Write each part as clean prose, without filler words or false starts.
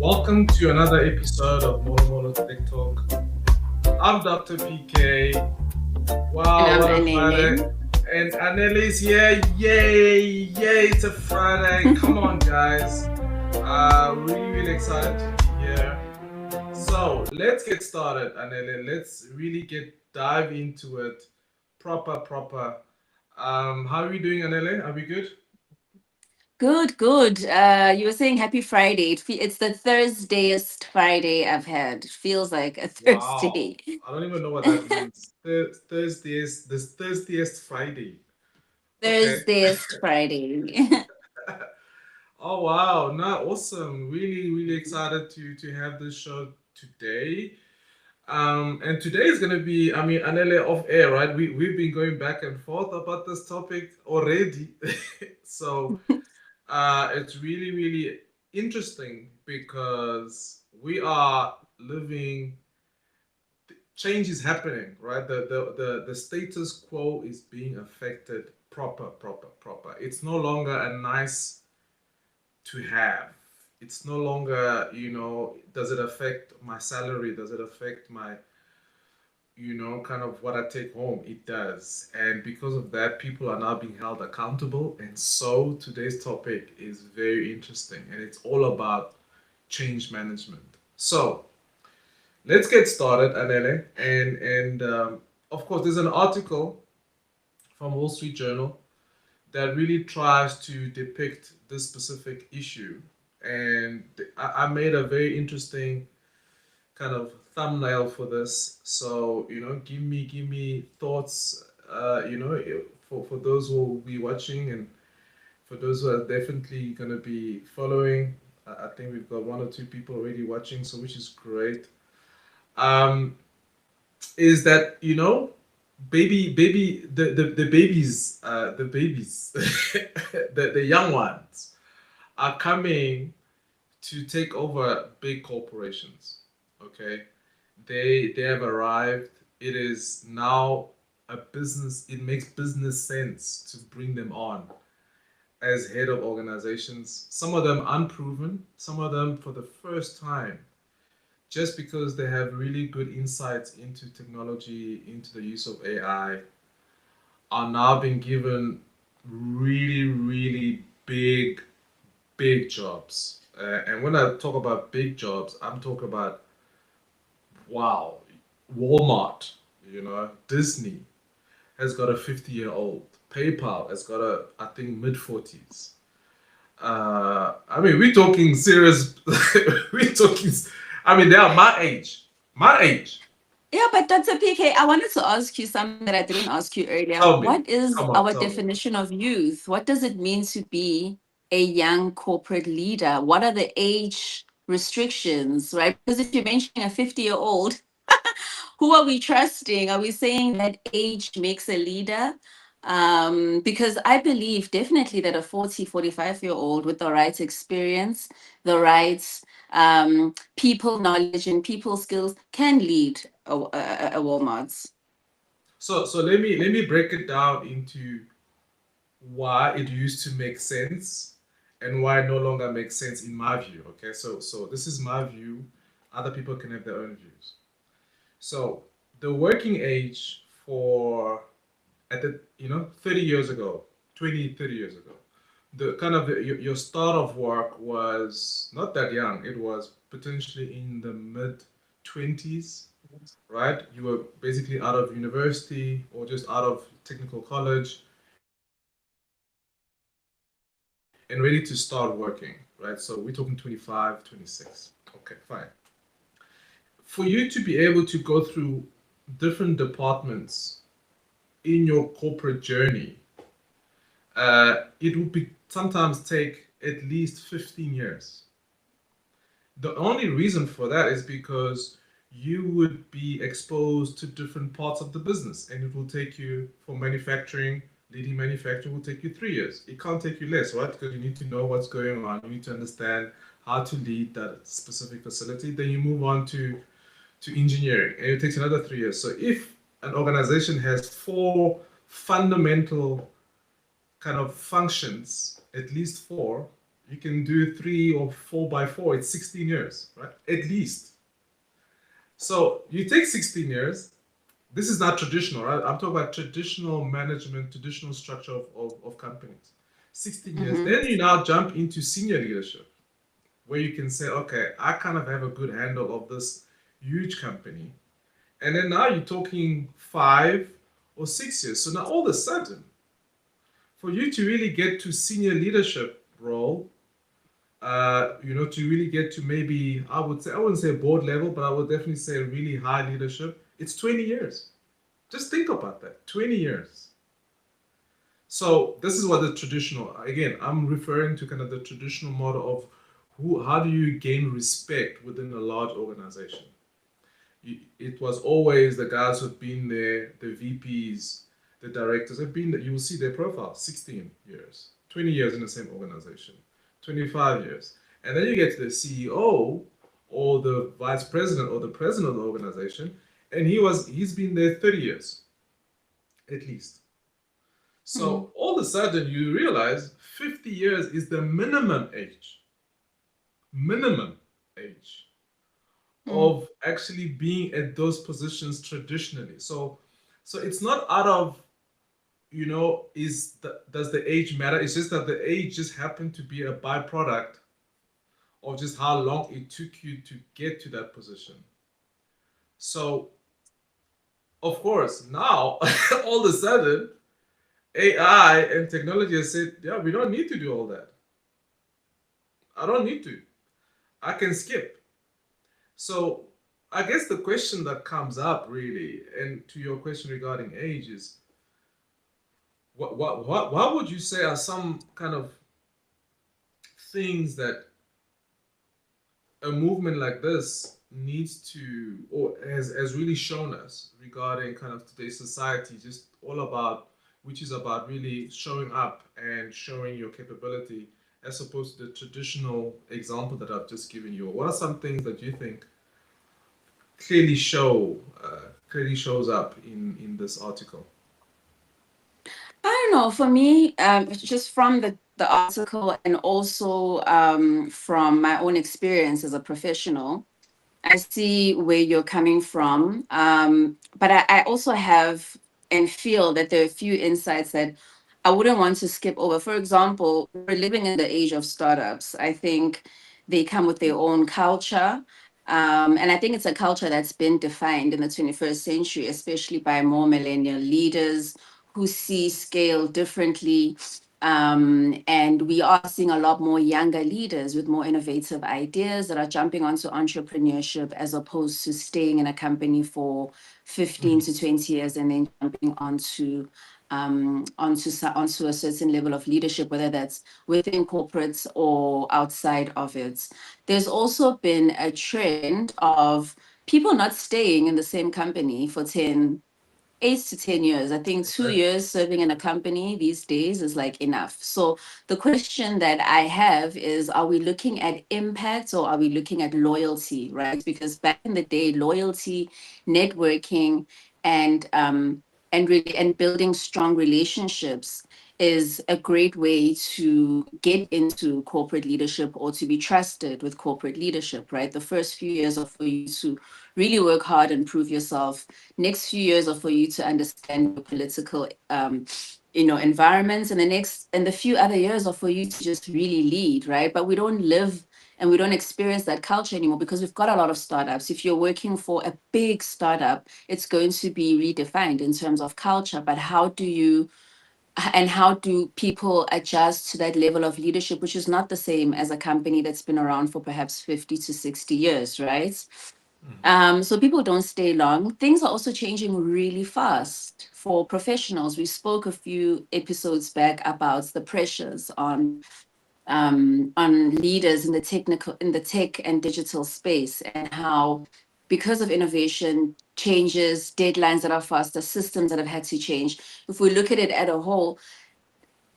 Welcome to another episode of Mono Mono Tech Talk. I'm Dr. PK. And Wow, I'm what a Friday. Anele. And Annelies here. Yay, yay, it's a Friday. Come on, guys. Really excited to be here. So let's get started, Anneli. Let's really dive into it proper. How are we doing, Anneli? Are we good? Good, good. You were saying happy Friday. It's the Thursdayest Friday I've had. It feels like a Wow. Thursday. I don't even know what that means. Thursdayest Friday. Okay. Thursdayest Friday. Oh wow, no, awesome. Really excited to have this show today. And today is gonna be, I mean, Anele off air, right? We've been going back and forth about this topic already. So it's really interesting because we are living change is happening, right? The status quo is being affected proper. It's no longer a nice to have. It's no longer, does it affect my salary? Does it affect my, kind of what I take home? It does. And because of that, people are now being held accountable. And so today's topic is very interesting and it's all about change management. So let's get started, Anele. And of course, there's an article from Wall Street Journal that really tries to depict this specific issue. And I made a very interesting kind of thumbnail for this. So, give me thoughts, for those who will be watching and for those who are definitely going to be following. I think we've got one or two people already watching, so which is great. Um, is that the babies the young ones are coming to take over big corporations. Okay, they have arrived. It is now a business. It makes business sense to bring them on as head of organizations, some of them unproven, some of them for the first time, just because they have really good insights into technology, into the use of AI, are now being given really big jobs. And when I talk about big jobs, I'm talking about, wow, Walmart, Disney has got a 50-year-old. PayPal has got a, I think, mid 40s. I mean, we're talking serious. we're talking. I mean, they are my age. My age. Yeah, but Dr. PK, I wanted to ask you something that I didn't ask you earlier. Tell me. What is Come on, our tell me. definition of youth? What does it mean to be a young corporate leader? What are the age restrictions, right? Because if you're mentioning a 50-year-old, who are we trusting? Are we saying that age makes a leader? Because I believe definitely that a 45-year-old with the right experience, the right people knowledge, and people skills can lead a Walmart. So let me break it down into why it used to make sense and why it no longer makes sense in my view. Okay, so this is my view. Other people can have their own views. So the working age for at the 30 years ago, 20, 30 years ago, the kind of your start of work was not that young. It was potentially in the mid 20s, right? You were basically out of university or just out of technical college and ready to start working, right? So we're talking 25, 26. Okay, fine. For you to be able to go through different departments in your corporate journey, it would be sometimes take at least 15 years. The only reason for that is because you would be exposed to different parts of the business, and it will take you for manufacturing. Leading manufacturing will take you 3 years. It can't take you less, right? Because you need to know what's going on. You need to understand how to lead that specific facility. Then you move on to engineering, and it takes another 3 years. So if an organization has four fundamental kind of functions, at least four, You can do 3 or 4 by 4. It's 16 years, right? At least. So you take 16 years. This is not traditional, right? I'm talking about traditional management, traditional structure of companies. 16 years. Mm-hmm. Then you now jump into senior leadership, where you can say, okay, I kind of have a good handle of this huge company. And then now you're talking 5 or 6 years. So now all of a sudden, for you to really get to senior leadership role, to really get to maybe, I wouldn't say board level, but I would definitely say really high leadership, it's 20 years. Just think about that, 20 years. So this is what the traditional, again, I'm referring to kind of the traditional model of how do you gain respect within a large organization? It was always the guys who've been there, the VPs, the directors have been there. You will see their profile, 16 years, 20 years in the same organization, 25 years. And then you get to the CEO or the vice president or the president of the organization, and he's been there 30 years at least. Mm-hmm. So all of a sudden you realize 50 years is the minimum age of actually being at those positions traditionally. So it's not out of, does the age matter? It's just that the age just happened to be a byproduct of just how long it took you to get to that position. So of course now all of a sudden AI and technology has said, yeah, we don't need to do all that. I don't need to. I can skip. So I guess the question that comes up really, and to your question regarding age, is what would you say are some kind of things that a movement like this needs to, or has really shown us regarding kind of today's society, just all about, which is about really showing up and showing your capability, as opposed to the traditional example that I've just given you? What are some things that you think clearly shows up in this article? I don't know. For me, just from the article and also from my own experience as a professional, I see where you're coming from. But I also have and feel that there are a few insights that I wouldn't want to skip over. For example, we're living in the age of startups. I think they come with their own culture. And I think it's a culture that's been defined in the 21st century, especially by more millennial leaders who see scale differently. And we are seeing a lot more younger leaders with more innovative ideas that are jumping onto entrepreneurship as opposed to staying in a company for 15 Mhm. to 20 years and then jumping onto a certain level of leadership, whether that's within corporates or outside of it. There's also been a trend of people not staying in the same company for 8 to 10 years. I think two Exactly. years serving in a company these days is like enough. So the question that I have is, are we looking at impact or are we looking at loyalty, right? Because back in the day, loyalty, networking, and and building strong relationships is a great way to get into corporate leadership or to be trusted with corporate leadership, right? The first few years are for you to really work hard and prove yourself. Next few years are for you to understand your political environments, and the few other years are for you to just really lead, right? But we don't live and we don't experience that culture anymore because we've got a lot of startups. If you're working for a big startup, it's going to be redefined in terms of culture. But how do people adjust to that level of leadership, which is not the same as a company that's been around for perhaps 50 to 60 years, right? So people don't stay long. Things are also changing really fast for professionals. We spoke a few episodes back about the pressures on leaders in the tech and digital space, and how because of innovation changes, deadlines that are faster, systems that have had to change. If we look at it at a whole,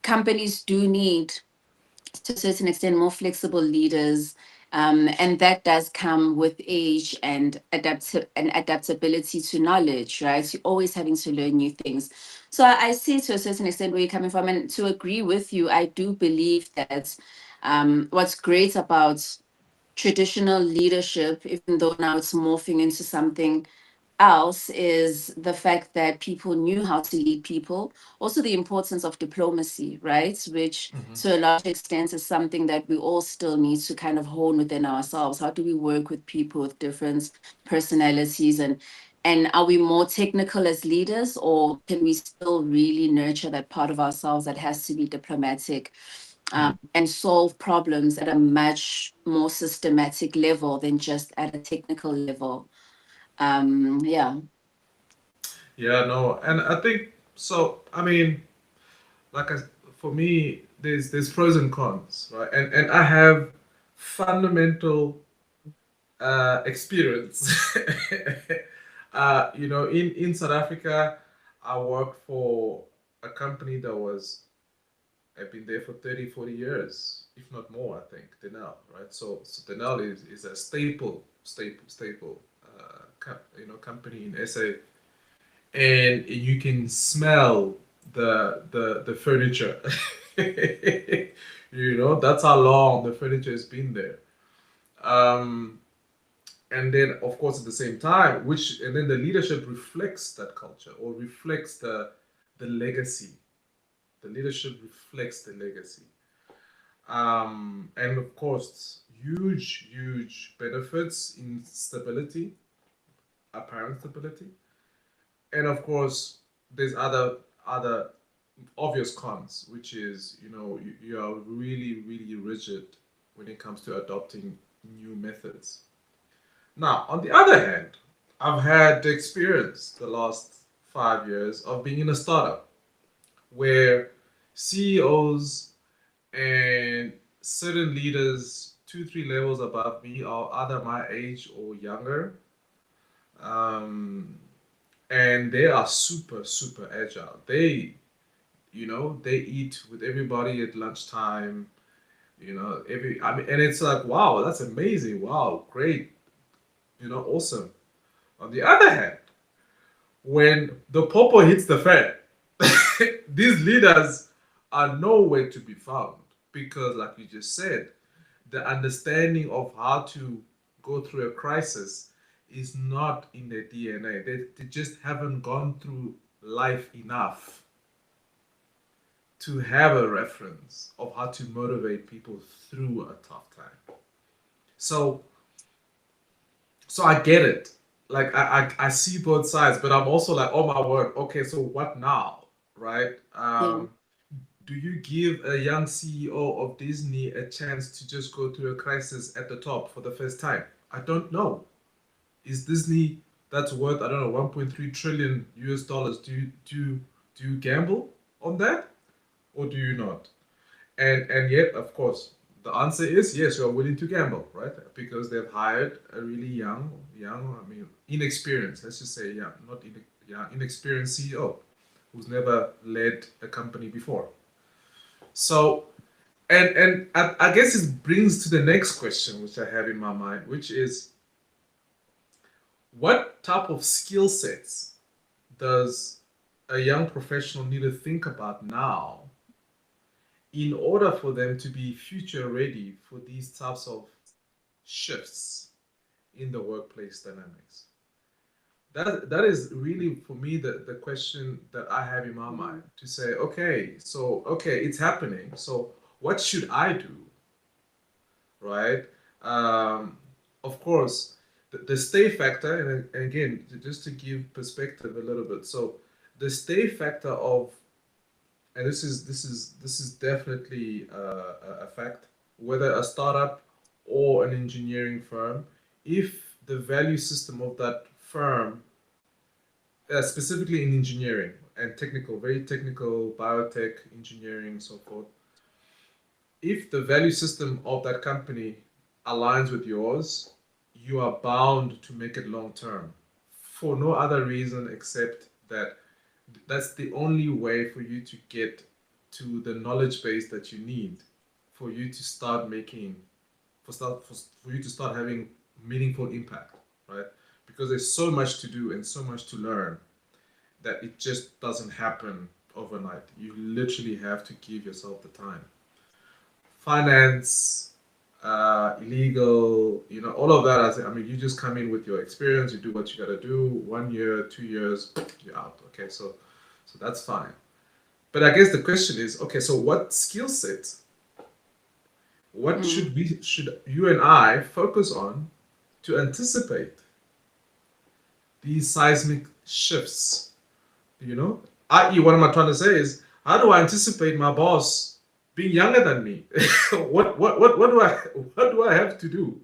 companies do need, to a certain extent, more flexible leaders. And that does come with age and adaptability to knowledge, right? You're always having to learn new things. So I see to a certain extent where you're coming from, and to agree with you, I do believe that what's great about traditional leadership, even though now it's morphing into something else, is the fact that people knew how to lead people. Also, the importance of diplomacy, right? Which Mhm. to a large extent is something that we all still need to kind of hone within ourselves. How do we work with people with different personalities, and are we more technical as leaders, or can we still really nurture that part of ourselves that has to be diplomatic, and solve problems at a much more systematic level than just at a technical level? Yeah. Yeah, no, and I think so. I mean, like I, for me, there's pros and cons, right? And I have fundamental experience. In South Africa, I worked for a company that was I've been there for 30, 40 years, if not more, I think, Denel, right? So Denel is a staple, company in SA, and you can smell the furniture. That's how long the furniture has been there. Um, and then, of course, at the same time, and then the leadership reflects that culture or reflects the legacy. The leadership reflects the legacy. And of course, huge benefits in stability, apparent stability, and of course, there's other obvious cons, which is you are really rigid when it comes to adopting new methods. Now, on the other hand, I've had the experience the last 5 years of being in a startup where CEOs and certain leaders 2 3 levels above me are either my age or younger, um, and they are super agile. They eat with everybody at lunchtime. And it's like, wow, that's amazing. Wow, great. Awesome. On the other hand, when the popo hits the fan, these leaders are nowhere to be found because, like you just said, the understanding of how to go through a crisis is not in their DNA. They just haven't gone through life enough to have a reference of how to motivate people through a tough time. So, so I get it. Like I see both sides, but I'm also like, oh my word, okay, so what now, right? Yeah. Do you give a young CEO of Disney a chance to just go through a crisis at the top for the first time? I don't know. Is Disney that's worth, I don't know, 1.3 trillion US dollars? Do you gamble on that or do you not? And yet, of course, the answer is yes, you're willing to gamble, right? Because they've hired a really I mean, inexperienced, let's just say, yeah, not in, yeah, inexperienced CEO who's never led a company before. So, and I guess it brings to the next question, which I have in my mind, which is what type of skill sets does a young professional need to think about now in order for them to be future ready for these types of shifts in the workplace dynamics? That is really for me the question that I have in my mind to say, okay, it's happening. So what should I do, right? Um, of course, the stay factor, and again, just to give perspective a little bit. So the stay factor of, and this is definitely a fact, whether a startup or an engineering firm, if the value system of that firm, specifically in engineering and technical, very technical, biotech engineering, so forth, if the value system of that company aligns with yours, you are bound to make it long term for no other reason except that that's the only way for you to get to the knowledge base that you need for you to start making for you to start having meaningful impact, right? Because there's so much to do and so much to learn. that it just doesn't happen overnight. You literally have to give yourself the time. Finance, legal, all of that. I mean, you just come in with your experience, you do what you got to do. 1 year, 2 years, you're out. Okay, so that's fine. But I guess the question is, okay, so what skill set, what Mm. should you and I focus on to anticipate these seismic shifts? You know, i.e., what am I trying to say is, how do I anticipate my boss being younger than me? What do I have to do?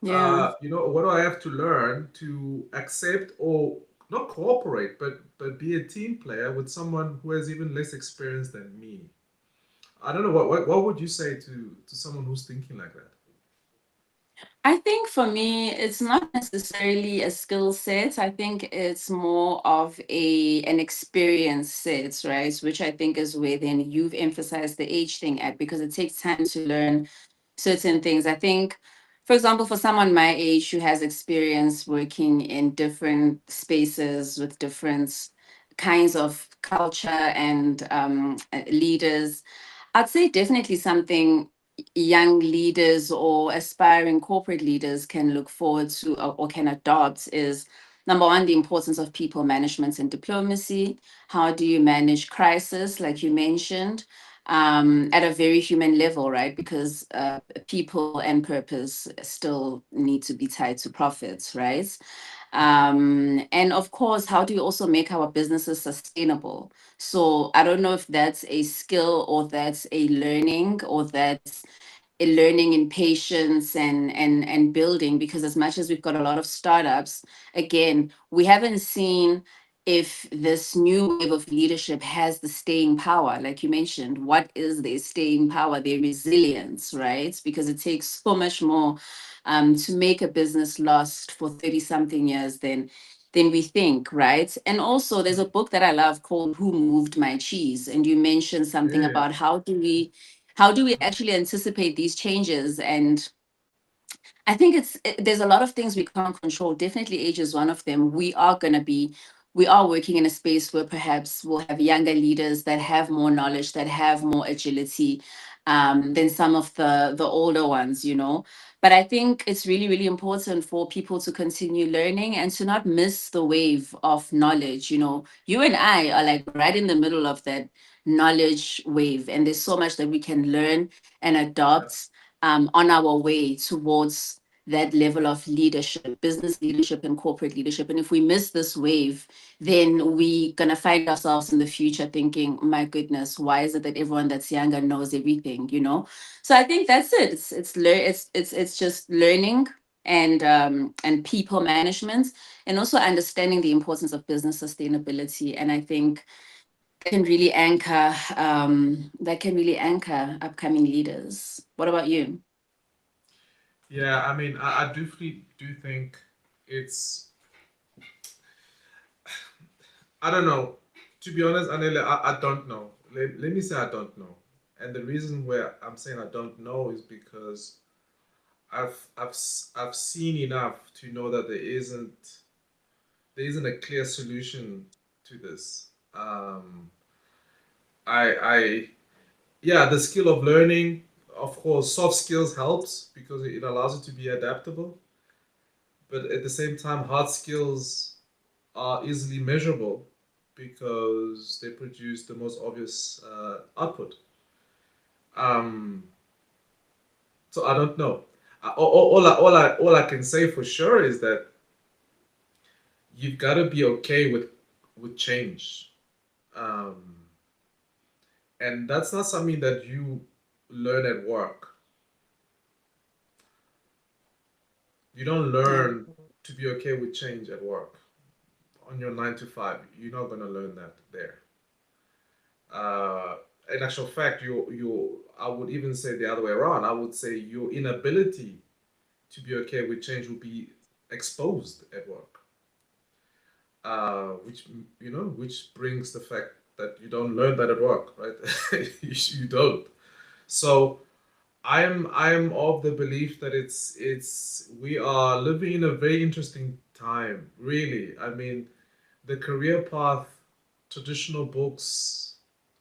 Yeah. What do I have to learn to accept or not cooperate, but be a team player with someone who has even less experience than me? I don't know, what would you say to someone who's thinking like that? I think for me, it's not necessarily a skill set. I think it's more of an experience set, right? Which I think is where then you've emphasized the age thing at, because it takes time to learn certain things. I think, for example, for someone my age who has experience working in different spaces with different kinds of culture and leaders, I'd say definitely something young leaders or aspiring corporate leaders can look forward to, or can adopt, is number one, the importance of people management and diplomacy. How do you manage crisis, like you mentioned, at a very human level, right? Because people and purpose still need to be tied to profits, right? And of course, how do you also make our businesses sustainable? So I don't know if that's a skill or that's a learning or that's a learning in patience and building, because as much as we've got a lot of startups, again, we haven't seen if this new wave of leadership has the staying power. Like you mentioned, what is their staying power, their resilience, right? Because it takes so much more to make a business last for 30 something years than we think, right? And also there's a book that I love called Who Moved My Cheese? And you mentioned something Yeah. about how do we actually anticipate these changes. And I think there's a lot of things we can't control. Definitely age is one of them. We are working in a space where perhaps we'll have younger leaders that have more knowledge, that have more agility, than some of the older ones. But I think it's really, really important for people to continue learning and to not miss the wave of knowledge. You and I are like right in the middle of that knowledge wave, and there's so much that we can learn and adopt on our way towards that level of leadership, business leadership and corporate leadership. And if we miss this wave, then we're gonna find ourselves in the future thinking, my goodness, why is it that everyone that's younger knows everything? So I think that's it. It's just learning and people management, and also understanding the importance of business sustainability. And I think that can really anchor upcoming leaders. What about you? Yeah, I mean, I do think it's, I don't know. To be honest, Anele, I don't know. Let me say I don't know. And the reason where I'm saying I don't know is because I've seen enough to know that there isn't a clear solution to this. I yeah, the skill of learning, of course, soft skills helps because it allows you to be adaptable. But at the same time, hard skills are easily measurable because they produce the most obvious output. Um, so I don't know. All I can say for sure is that you've got to be okay with change, um, and that's not something that you learn at work. You don't Yeah. learn to be okay with change at work on your 9 to 5. You're not gonna learn that there. Uh, in actual fact, you I would even say the other way around. I would say your inability to be okay with change will be exposed at work, which brings the fact that you don't learn that at work, right? You don't. So I'm of the belief that we are living in a very interesting time. Really, I mean, the career path, traditional books,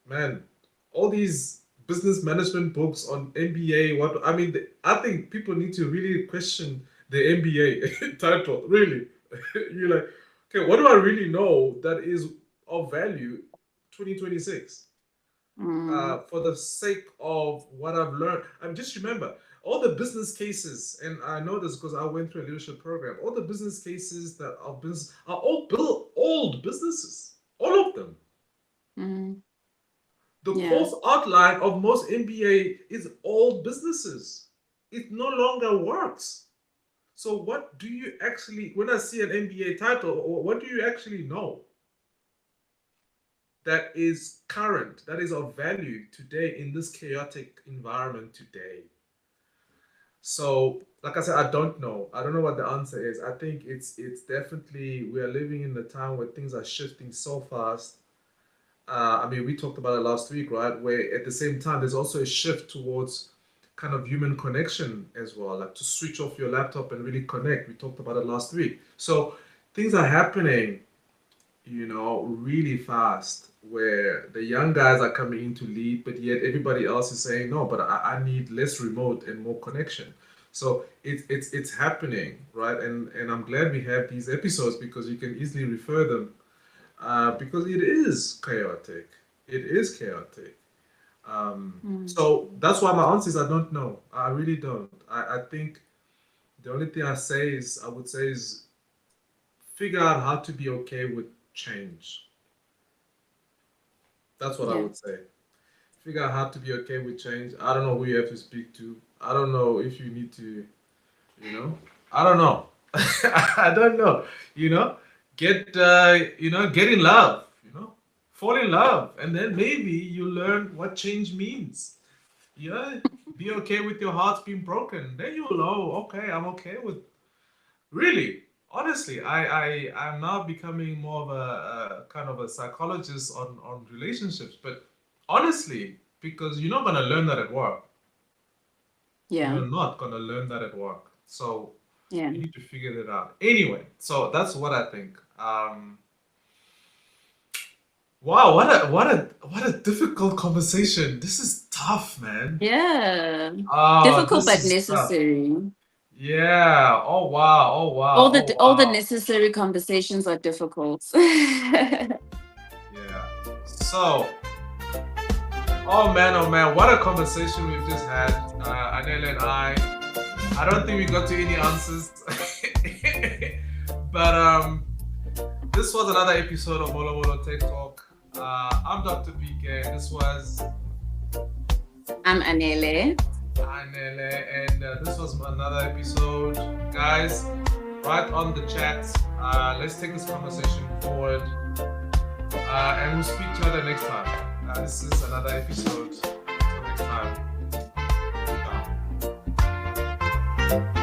man, all these business management books on MBA. What I mean, I think people need to really question the MBA title. Really, you're like, okay, what do I really know that is of value 2026? Mm. For the sake of what I've learned. And just remember, all the business cases, and I know this because I went through a leadership program, all the business cases that are business are all built old businesses. All of them. Mm. The Yeah. course outline of most MBA is old businesses. It no longer works. So what do you actually, when I see an MBA title, what do you actually know that is current, that is of value today in this chaotic environment today? So, like I said, I don't know. I don't know what the answer is. I think it's definitely we are living in a time where things are shifting so fast. I mean, we talked about it last week, right? Where at the same time, there's also a shift towards kind of human connection as well, like to switch off your laptop and really connect. We talked about it last week. So things are happening, really fast where the young guys are coming in to lead, but yet everybody else is saying, no, but I need less remote and more connection. So it's happening, right? And I'm glad we have these episodes because you can easily refer them because it is chaotic. It is chaotic. Mm. So that's why my answer is I don't know. I really don't. I think the only thing I would say is figure out how to be okay with change. That's what I Yeah. would say. Figure out how to be okay with change. I don't know who you have to speak to. I don't know if you need to, you know, I don't know. I don't know. You know, get in love. Fall in love, and then maybe you learn what change means. Be okay with your heart being broken. Then you'll know. Okay, I'm okay with. Really, honestly, I'm now becoming more of a kind of a psychologist on relationships. But honestly, because you're not gonna learn that at work. Yeah. You're not gonna learn that at work. So Yeah. you need to figure that out. Anyway, so that's what I think. Wow, what a difficult conversation. This is tough, man. Yeah. Oh, Difficult this but is tough. necessary. Yeah. Oh wow. Oh wow. All Oh the wow. necessary conversations are difficult. Yeah. Yeah. So, oh man, what a conversation we've just had, Anela and I. I don't think we got to any answers, but this was another episode of Molo Molo Tech Talk. I'm Dr. PK. This was I'm Anele. Anele, and this was another episode, guys. Right on the chat. Let's take this conversation forward, and we'll speak to you other next time. This is another episode. Until next time. Ciao.